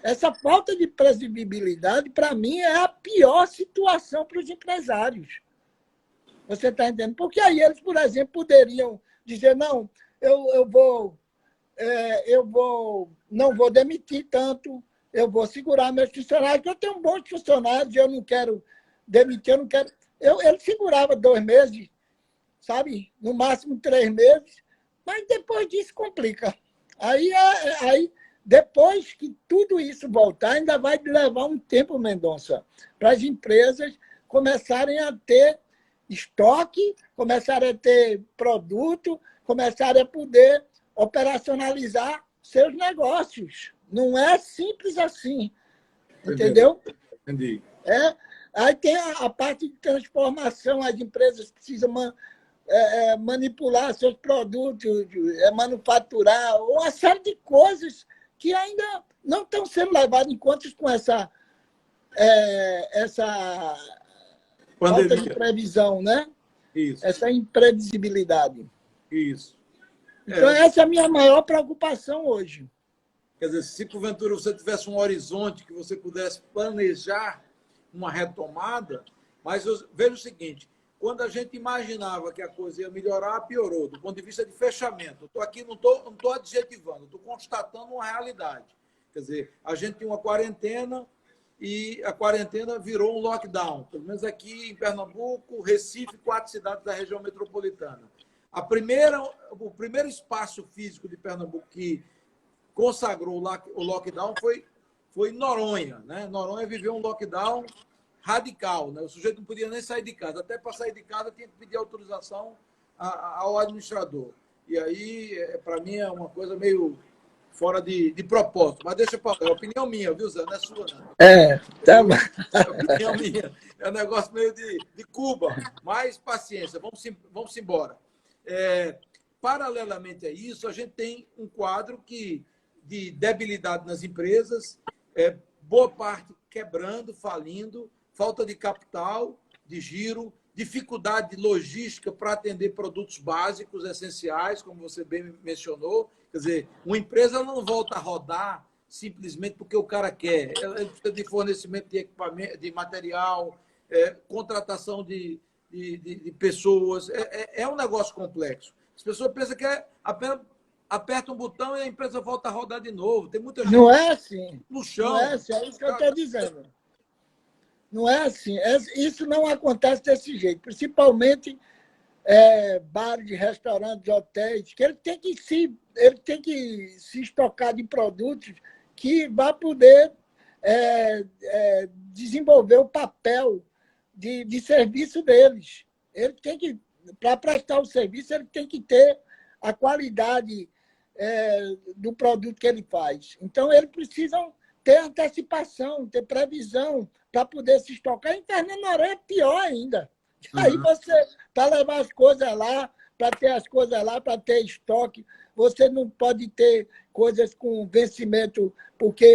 Essa falta de previsibilidade, para mim, é a pior situação para os empresários. Você está entendendo? Porque aí eles, por exemplo, poderiam dizer, não, eu não vou demitir tanto, eu vou segurar meus funcionários, porque eu tenho bons funcionários, eu não quero demitir, eu não quero... Ele segurava 2 meses, sabe? No máximo 3 meses, mas depois disso complica. Aí, depois que tudo isso voltar, ainda vai levar um tempo, Mendonça, para as empresas começarem a ter estoque, começarem a ter produto, começarem a poder operacionalizar seus negócios. Não é simples assim, entendeu? Entendi. Aí tem a parte de transformação, as empresas precisam manipular seus produtos, manufaturar, uma série de coisas que ainda não estão sendo levadas em conta com essa falta de previsão, né? Isso. Essa imprevisibilidade. Isso. Então, essa é a minha maior preocupação hoje. Quer dizer, se porventura você tivesse um horizonte que você pudesse planejar uma retomada, mas veja o seguinte, quando a gente imaginava que a coisa ia melhorar, piorou, do ponto de vista de fechamento. Eu estou aqui, não estou adjetivando, estou constatando uma realidade. Quer dizer, a gente tinha uma quarentena e a quarentena virou um lockdown, pelo menos aqui em Pernambuco, Recife, 4 cidades da região metropolitana. O primeiro espaço físico de Pernambuco que consagrou o lockdown foi Noronha. Né? Noronha viveu um lockdown radical. Né? O sujeito não podia nem sair de casa. Até para sair de casa tinha que pedir autorização ao administrador. E aí, para mim, é uma coisa meio fora de propósito. Mas deixa para lá. É opinião minha, viu, Zé? Não é sua, não. Tá bom. É opinião minha. É um negócio meio de Cuba. Mas paciência, vamos embora. Paralelamente a isso, a gente tem um quadro de debilidade nas empresas, boa parte quebrando, falindo, falta de capital, de giro, dificuldade de logística para atender produtos básicos, essenciais, como você bem mencionou. Quer dizer, uma empresa não volta a rodar simplesmente porque o cara quer. Ela precisa de fornecimento de equipamento, de material, contratação de pessoas. É um negócio complexo. As pessoas pensam que apenas aperta um botão e a empresa volta a rodar de novo. Tem muita gente não é assim. No chão. Não é assim, é isso que eu estou dizendo. Não é assim. Isso não acontece desse jeito. Principalmente bares, restaurantes, hotéis, que ele tem que se estocar de produtos que vai poder desenvolver o papel de serviço deles. Ele tem que, para prestar o serviço, ele tem que ter a qualidade do produto que ele faz. Então, eles precisam ter antecipação, ter previsão para poder se estocar. Em Fernando Noronha é pior ainda. Aí você, para levar as coisas lá, para ter as coisas lá, para ter estoque, você não pode ter coisas com vencimento, porque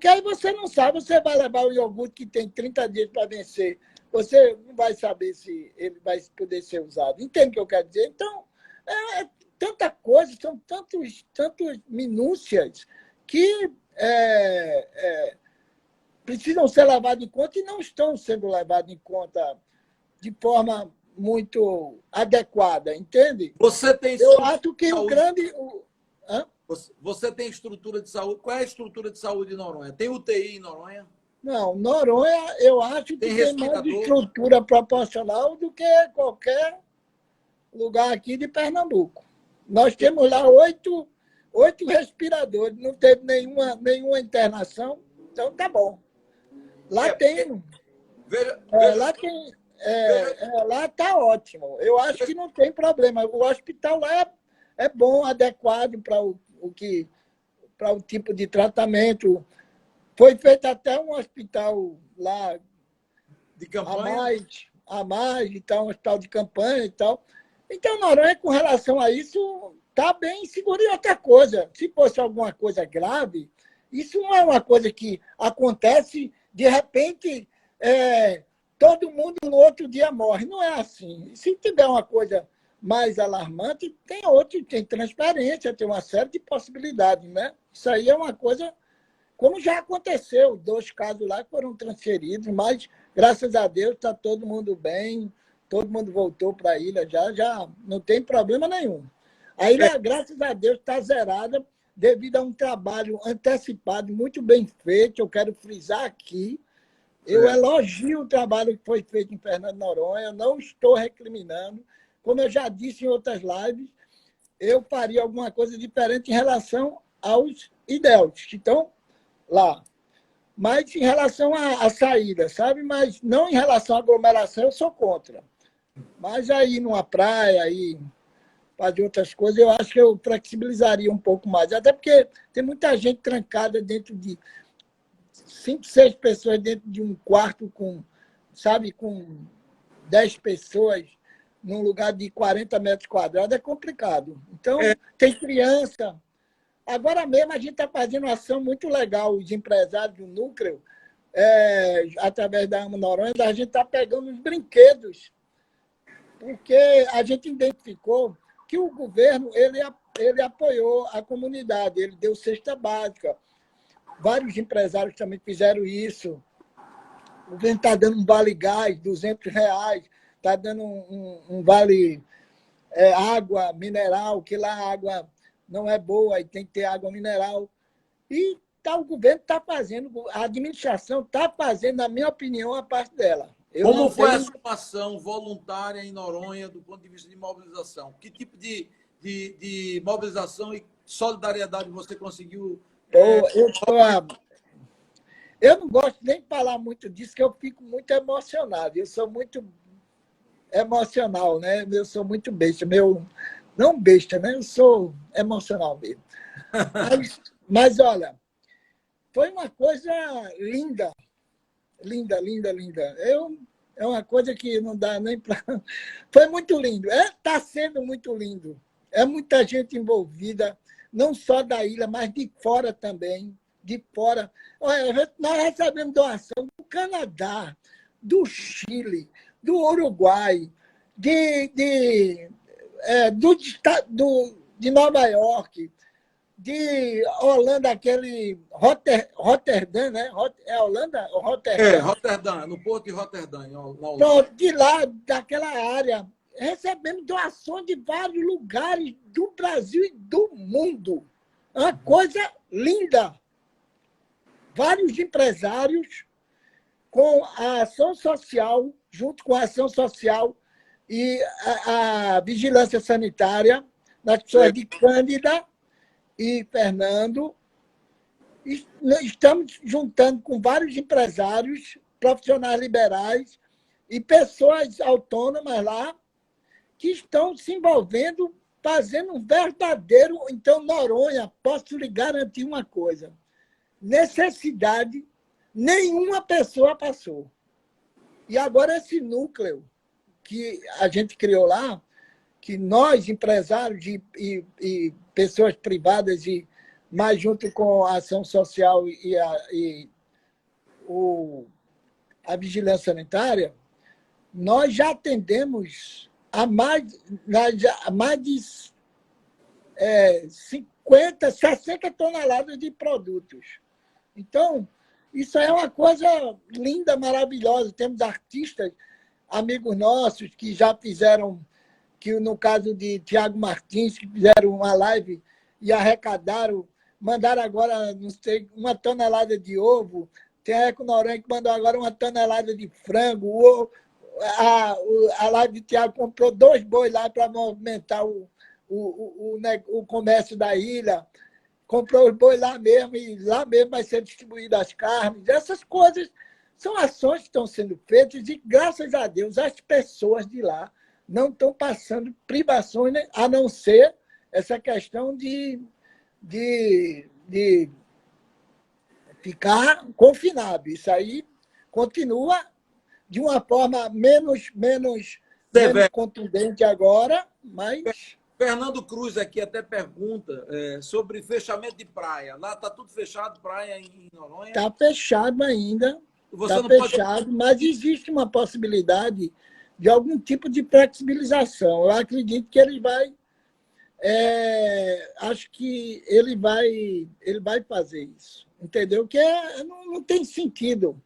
aí você não sabe, você vai levar o iogurte que tem 30 dias para vencer, você não vai saber se ele vai poder ser usado. Entende o que eu quero dizer? Então, tanta coisa, são tantas minúcias que precisam ser levadas em conta e não estão sendo levadas em conta de forma muito adequada, entende? Eu acho que o grande... Você tem estrutura de saúde? Qual é a estrutura de saúde em Noronha? Tem UTI em Noronha? Não, Noronha, eu acho que tem mais estrutura proporcional do que qualquer lugar aqui de Pernambuco. Nós temos lá 8 respiradores, não teve nenhuma internação, então tá bom. Lá tem... lá está ótimo. Eu acho que não tem problema. O hospital lá é bom, adequado para o tipo de tratamento. Foi feito até um hospital lá de campanha, a mais e tal, um hospital de campanha e tal. Então, Noronha, com relação a isso, está bem seguro. E outra coisa, se fosse alguma coisa grave, isso não é uma coisa que acontece de repente. Todo mundo no outro dia morre. Não é assim. Se tiver uma coisa mais alarmante, tem transparência, tem uma série de possibilidades, né? Isso aí é uma coisa como já aconteceu, 2 casos lá foram transferidos, mas, graças a Deus, está todo mundo bem, todo mundo voltou para a ilha já não tem problema nenhum. A ilha, graças a Deus, está zerada devido a um trabalho antecipado, muito bem feito. Eu quero frisar aqui. Eu elogio o trabalho que foi feito em Fernando de Noronha, eu não estou recriminando. Como eu já disse em outras lives, eu faria alguma coisa diferente em relação aos ilhéus que estão lá. Mas em relação à saída, sabe? Mas não em relação à aglomeração, eu sou contra. Mas aí numa praia, aí fazer outras coisas, eu acho que eu flexibilizaria um pouco mais. Até porque tem muita gente trancada dentro de 5, 6 pessoas dentro de um quarto com, sabe, com 10 pessoas num lugar de 40 metros quadrados, é complicado. Então, tem criança. Agora mesmo a gente está fazendo uma ação muito legal, os empresários do núcleo, através da AMA Noronha, a gente está pegando os brinquedos, porque a gente identificou que o governo ele apoiou a comunidade, ele deu cesta básica. Vários empresários também fizeram isso. O governo está dando um vale gás, R$200, está dando um vale água mineral, que lá a água não é boa e tem que ter água mineral. E o governo está fazendo, a administração está fazendo, na minha opinião, a parte dela. Como foi a sua ação voluntária em Noronha do ponto de vista de mobilização? Que tipo de mobilização e solidariedade você conseguiu? Eu não gosto nem de falar muito disso, que eu fico muito emocionado. Eu sou muito emocional, né? Eu sou muito besta. Não besta, né? Eu sou emocional mesmo. Mas olha, foi uma coisa linda. Linda, linda, linda. É uma coisa que não dá nem para... Foi muito lindo. Está sendo muito lindo. É muita gente envolvida, não só da ilha, mas de fora também. De fora. Olha, nós recebemos doação do Canadá, do Chile, do Uruguai, de Nova York, de Holanda, aquele Rotterdam, né? É Holanda? Rotterdam? Rotterdam, no porto de Rotterdam. Então, de lá, daquela área, recebemos doações de vários lugares do Brasil e do mundo. Uma coisa linda. Vários empresários com a ação social, junto com a ação social e a vigilância sanitária, nas pessoas de Cândida e Fernando, estamos juntando com vários empresários, profissionais liberais e pessoas autônomas lá que estão se envolvendo, fazendo um verdadeiro... Então, Noronha, posso lhe garantir uma coisa, necessidade nenhuma pessoa passou. E agora esse núcleo que a gente criou lá, que nós, empresários e pessoas privadas, mais junto com a ação social e a vigilância sanitária, nós já atendemos a mais de 50, 60 toneladas de produtos. Então, isso é uma coisa linda, maravilhosa. Temos artistas, amigos nossos, que já fizeram, que no caso de Tiago Martins, que fizeram uma live e arrecadaram, mandaram agora, não sei, 1 tonelada de ovo. Tem a Eco Noronha que mandou agora 1 tonelada de frango. A live de Tiago comprou 2 bois lá para movimentar o comércio da ilha. Comprou os bois lá mesmo, e lá mesmo vai ser distribuídas as carnes. Essas coisas são ações que estão sendo feitas e, graças a Deus, as pessoas de lá não estão passando privações, né? A não ser essa questão de ficar confinado. Isso aí continua de uma forma menos contundente agora, mas... Fernando Cruz aqui até pergunta sobre fechamento de praia. Lá está tudo fechado, praia em Noronha? Está fechado ainda. Está fechado, mas existe uma possibilidade de algum tipo de flexibilização. Eu acredito que ele vai... acho que ele vai fazer isso. entendeu? Que não tem sentido.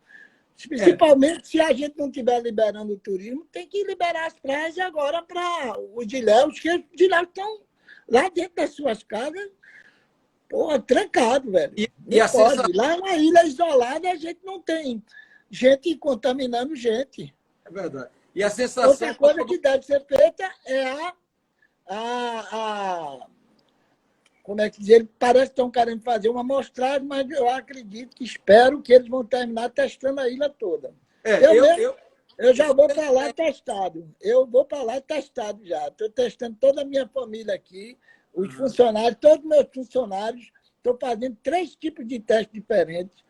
Principalmente se a gente não estiver liberando o turismo, tem que liberar as praias agora para os ilhéus, que os ilhéus estão lá dentro das suas casas, trancado, velho. E não pode. Lá é uma ilha isolada, a gente não tem gente contaminando gente. É verdade. E a sensação... Outra coisa que deve ser feita é como é que diz? Parece que estão querendo fazer uma amostragem, mas eu acredito que espero que eles vão terminar testando a ilha toda. Eu já vou para lá testado. Eu vou para lá testado já. Estou testando toda a minha família aqui, os funcionários, todos os meus funcionários. Estou fazendo 3 tipos de testes diferentes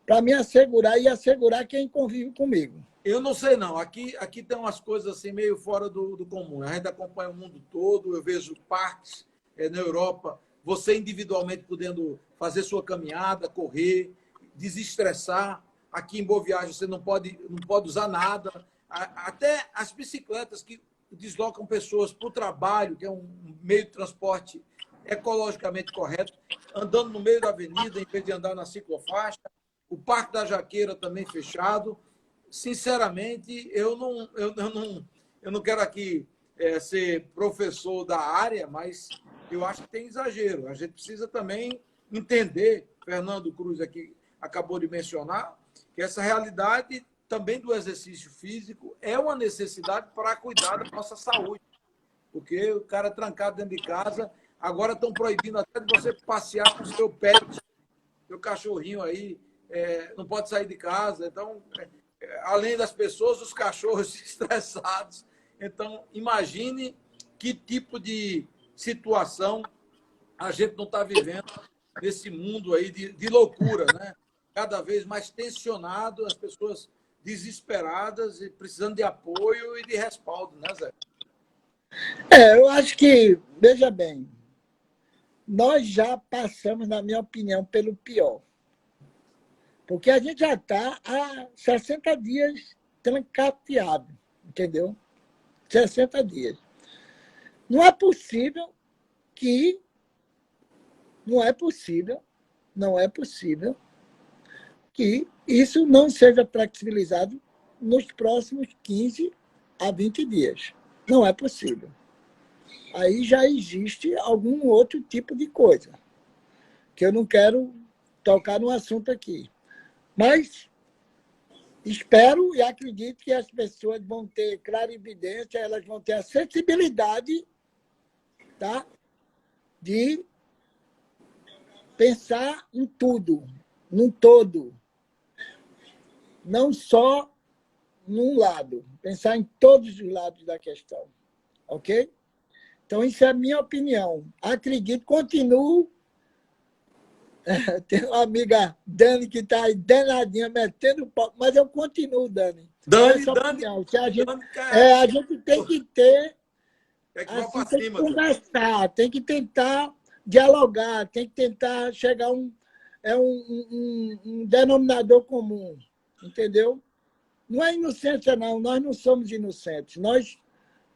para me assegurar e assegurar quem convive comigo. Eu não sei, não. Aqui tem umas coisas assim meio fora do comum. A gente acompanha o mundo todo, eu vejo parques na Europa, você individualmente podendo fazer sua caminhada, correr, desestressar. Aqui em Boa Viagem você não pode usar nada. Até as bicicletas que deslocam pessoas para o trabalho, que é um meio de transporte ecologicamente correto, andando no meio da avenida, em vez de andar na ciclofaixa. O Parque da Jaqueira também fechado. Sinceramente, eu não quero aqui ser professor da área, mas eu acho que tem exagero. A gente precisa também entender, Fernando Cruz aqui acabou de mencionar, que essa realidade também do exercício físico é uma necessidade para cuidar da nossa saúde. Porque o cara é trancado dentro de casa, agora estão proibindo até de você passear com o seu pet, seu cachorrinho aí, não pode sair de casa. Então, além das pessoas, os cachorros estressados. Então, imagine que tipo de situação a gente não está vivendo nesse mundo aí de loucura, né? Cada vez mais tensionado, as pessoas desesperadas e precisando de apoio e de respaldo, né, Zé? Eu acho que, veja bem, nós já passamos, na minha opinião, pelo pior. Porque a gente já está há 60 dias trancafiado, entendeu? 60 dias. Não é possível que isso não seja flexibilizado nos próximos 15 a 20 dias. Não é possível. Aí já existe algum outro tipo de coisa, que eu não quero tocar no assunto aqui. Mas espero e acredito que as pessoas vão ter clarividência, elas vão ter a sensibilidade, tá? De pensar em tudo, num todo. Não só num lado, pensar em todos os lados da questão. Ok? Então, isso é a minha opinião. Acredito, continuo. Tem uma amiga, Dani, que está aí danadinha, metendo pau, mas eu continuo, Dani. Dani, a gente tem que ter, assim, tem que conversar, tem que tentar dialogar, tem que tentar chegar a um denominador comum, entendeu? Não é inocência, não. Nós não somos inocentes. Nós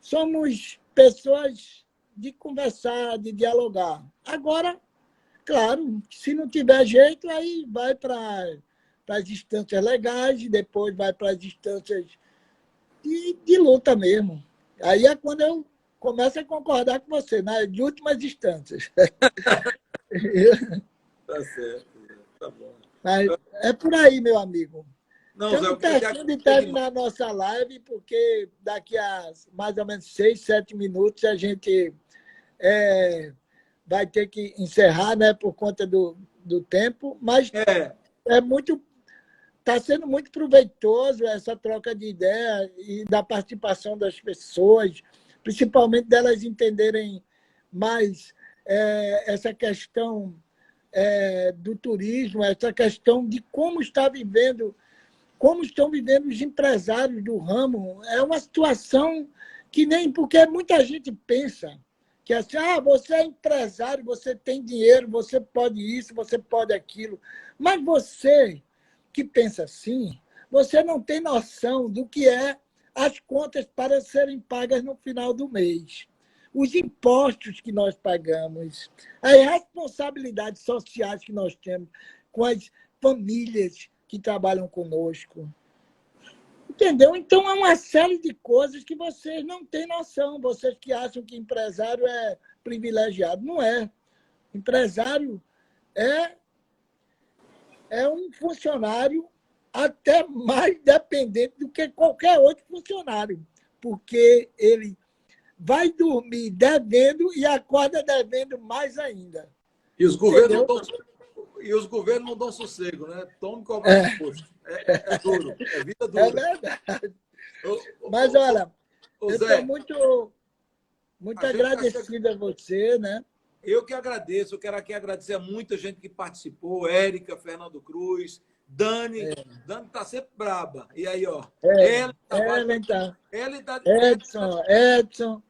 somos pessoas de conversar, de dialogar. Agora, claro, se não tiver jeito, aí vai para as instâncias legais e depois vai para as instâncias de luta mesmo. Aí é quando eu começo a concordar com você, nas últimas instâncias. Tá certo, tá bom. Mas é por aí, meu amigo. Não, estamos pertinho de terminar a nossa live, porque daqui a mais ou menos 6, 7 minutos a gente vai ter que encerrar, né, por conta do tempo, mas está sendo muito proveitoso essa troca de ideia e da participação das pessoas, principalmente delas entenderem mais essa questão do turismo, essa questão de como estão vivendo os empresários do ramo. É uma situação que nem... Porque muita gente pensa que assim, você é empresário, você tem dinheiro, você pode isso, você pode aquilo. Mas você que pensa assim, você não tem noção do que é as contas para serem pagas no final do mês. Os impostos que nós pagamos, as responsabilidades sociais que nós temos. com as famílias que trabalham conosco. Entendeu? Então, é uma série de coisas que vocês não têm noção. Vocês que acham que empresário é privilegiado. Não é. Empresário é um funcionário até mais dependente do que qualquer outro funcionário, porque ele vai dormir devendo e acorda devendo mais ainda. E os governos não dão sossego, né? Tome cobrar imposto. É duro, é vida dura. É verdade. Mas, olha, eu estou muito agradecido a você, né? Eu que agradeço, eu quero aqui agradecer a muita gente que participou, Érica, Fernando Cruz, Dani. Dani está sempre braba. E aí, ó. Edson,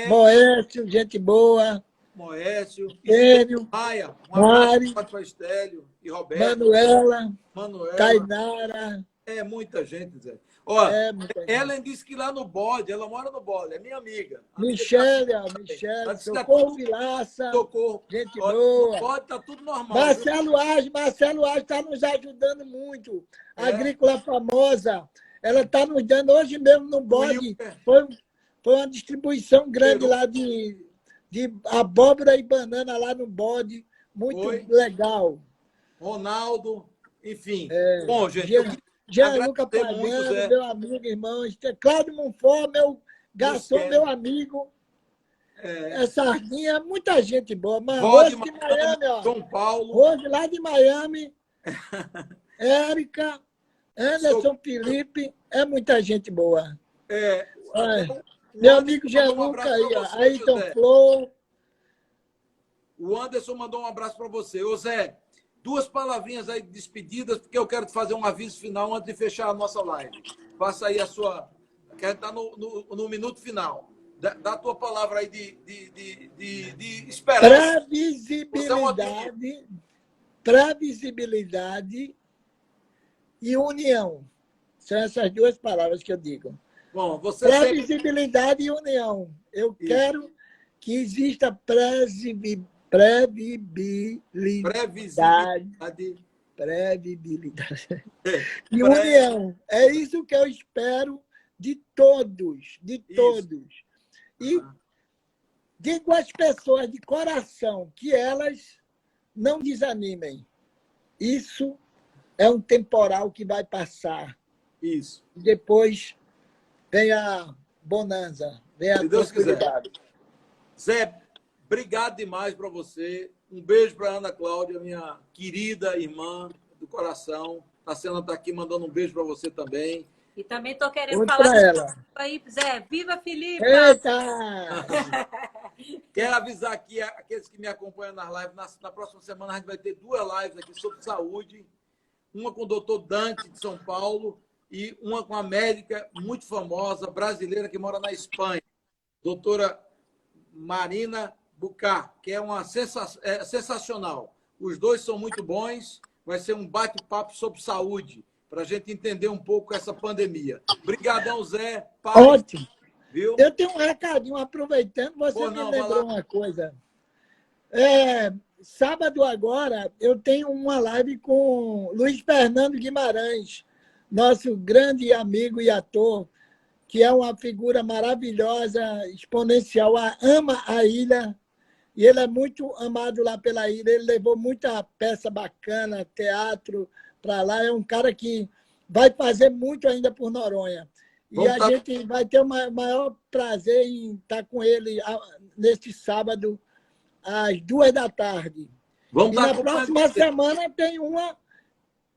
Moécio, gente boa. Moécio, Estênio, Maia, Mari, para Estélio e Roberto. Manuela, Tainara. É muita gente, Zé. Ó, Ellen disse que lá no bode, ela mora no bode, é minha amiga. Michele, Socorro Vilaça, gente boa. No bode tá tudo normal. Marcelo Age está nos ajudando muito. Agrícola Famosa, ela está nos dando, hoje mesmo no bode, foi uma distribuição grande lá de abóbora e banana lá no bode, muito legal. Ronaldo, enfim. Bom, gente, Gianluca Pagano, meu amigo, irmão. Cláudio Monfort, meu garçom, meu amigo. Sardinha, muita gente boa. Mas Rose de Miami, ó. São Paulo. Rose lá de Miami. Érica, Anderson Felipe. É muita gente boa. Meu amigo Gianluca aí, ó. Ayrton Flor. O Anderson mandou um abraço para você. Ô, Zé, 2 palavrinhas aí de despedidas, porque eu quero te fazer um aviso final antes de fechar a nossa live. Faça aí a sua... Quero estar no minuto final. Dá a tua palavra aí de esperança. Previsibilidade e união. São essas 2 palavras que eu digo. Bom, você previsibilidade e união. Eu quero que exista previsibilidade. E união. É isso que eu espero de todos. E digo às pessoas de coração que elas não desanimem. Isso é um temporal que vai passar. Isso. Depois vem a bonança, vem a tranquilidade. Zé, obrigado demais para você. Um beijo para Ana Cláudia, minha querida irmã do coração. Tassiana está aqui mandando um beijo para você também. E também estou querendo falar ela. Aí, Zé. Viva Filipe! Eita! Quero avisar aqui aqueles que me acompanham nas lives. Na próxima semana a gente vai ter 2 lives aqui sobre saúde. Uma com o doutor Dante, de São Paulo, e uma com a médica muito famosa, brasileira, que mora na Espanha, doutora Marina Bucar, que é uma sensacional. Os 2 são muito bons. Vai ser um bate-papo sobre saúde, para a gente entender um pouco essa pandemia. Obrigadão, Zé. Paz. Ótimo. Viu? Eu tenho um recadinho, aproveitando, você me lembrou uma coisa. Sábado agora, eu tenho uma live com Luiz Fernando Guimarães, nosso grande amigo e ator, que é uma figura maravilhosa, exponencial, ama a ilha, e ele é muito amado lá pela ilha. Ele levou muita peça bacana, teatro para lá. É um cara que vai fazer muito ainda por Noronha. E a gente vai ter o maior prazer em estar com ele neste sábado, às 2 da tarde. E na próxima semana tem uma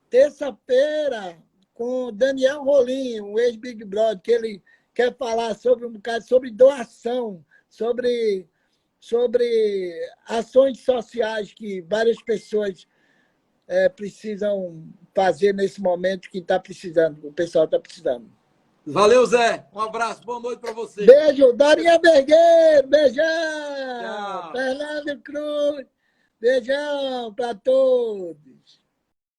terça-feira com Daniel Rolim, o ex-Big Brother, que ele quer falar sobre um bocado sobre doação, sobre ações sociais que várias pessoas precisam fazer nesse momento que está precisando, o pessoal está precisando. Valeu, Zé. Um abraço, boa noite para você. Beijo, Dorinha Bergueiro, beijão. Tchau. Fernando Cruz, beijão para todos.